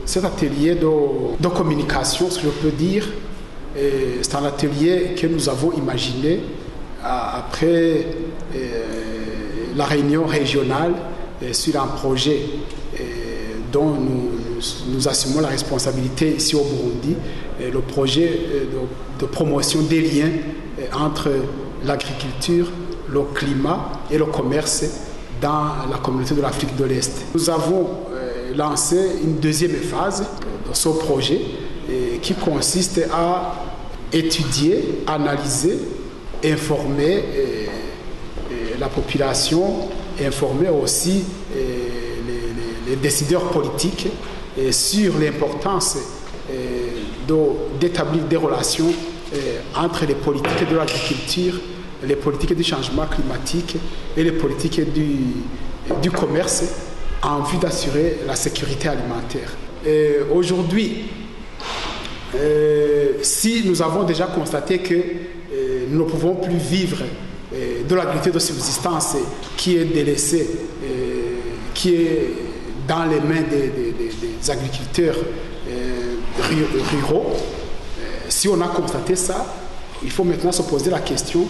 Cet atelier de communication, ce que je peux dire, c'est un atelier que nous avons imaginé après la réunion régionale sur un projet dont nous assumons la responsabilité ici au Burundi, le projet de promotion des liens entre l'agriculture, le climat et le commerce dans la communauté de l'Afrique de l'Est. Nous avons lancé une deuxième phase de ce projet qui consiste à étudier, analyser, informer la population, informer aussi les décideurs politiques sur l'importance d'établir des relations entre les politiques de l'agriculture, les politiques du changement climatique et les politiques du commerce en vue d'assurer la sécurité alimentaire. Aujourd'hui, si nous avons déjà constaté que nous ne pouvons plus vivre de l'agriculture de subsistance qui est délaissée, qui est dans les mains des agriculteurs ruraux, si on a constaté ça, il faut maintenant se poser la question,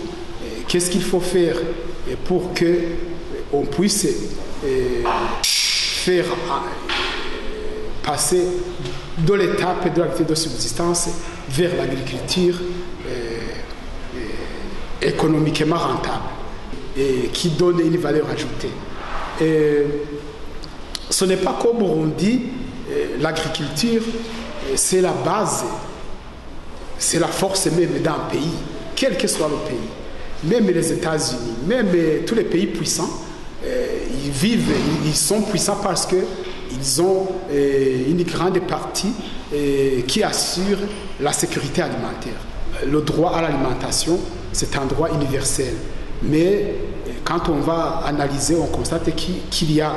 qu'est-ce qu'il faut faire pour qu'on puisse faire passer de l'étape de l'agriculture de subsistance vers l'agriculture économiquement rentable et qui donne une valeur ajoutée. Ce n'est pas qu'au Burundi, l'agriculture, c'est la base, c'est la force même d'un pays, quel que soit le pays. Même les États-Unis, même tous les pays puissants, ils sont puissants parce qu'ils ont une grande partie qui assure la sécurité alimentaire. Le droit à l'alimentation, c'est un droit universel. Mais quand on va analyser, on constate qu'il y a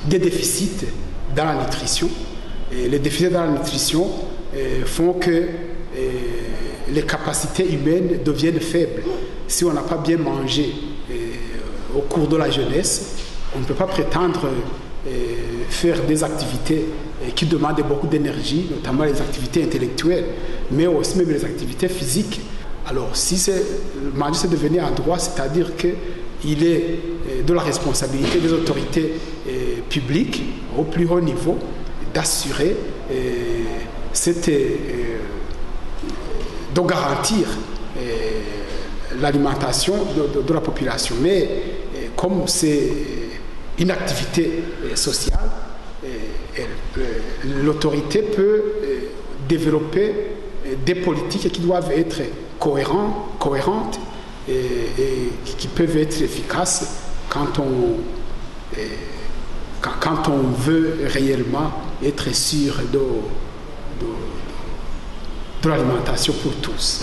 des déficits dans la nutrition. Et les déficits dans la nutrition font que les capacités humaines deviennent faibles. Si on n'a pas bien mangé au cours de la jeunesse, on ne peut pas prétendre faire des activités qui demandent beaucoup d'énergie, notamment les activités intellectuelles, mais aussi même les activités physiques. Alors, si manger c'est devenu un droit, c'est-à-dire qu'il est de la responsabilité des autorités publiques au plus haut niveau d'assurer de garantir l'alimentation de la population. Mais comme c'est une activité sociale, l'autorité peut développer des politiques qui doivent être cohérentes et qui peuvent être efficaces quand on veut réellement être sûr de l'alimentation pour tous.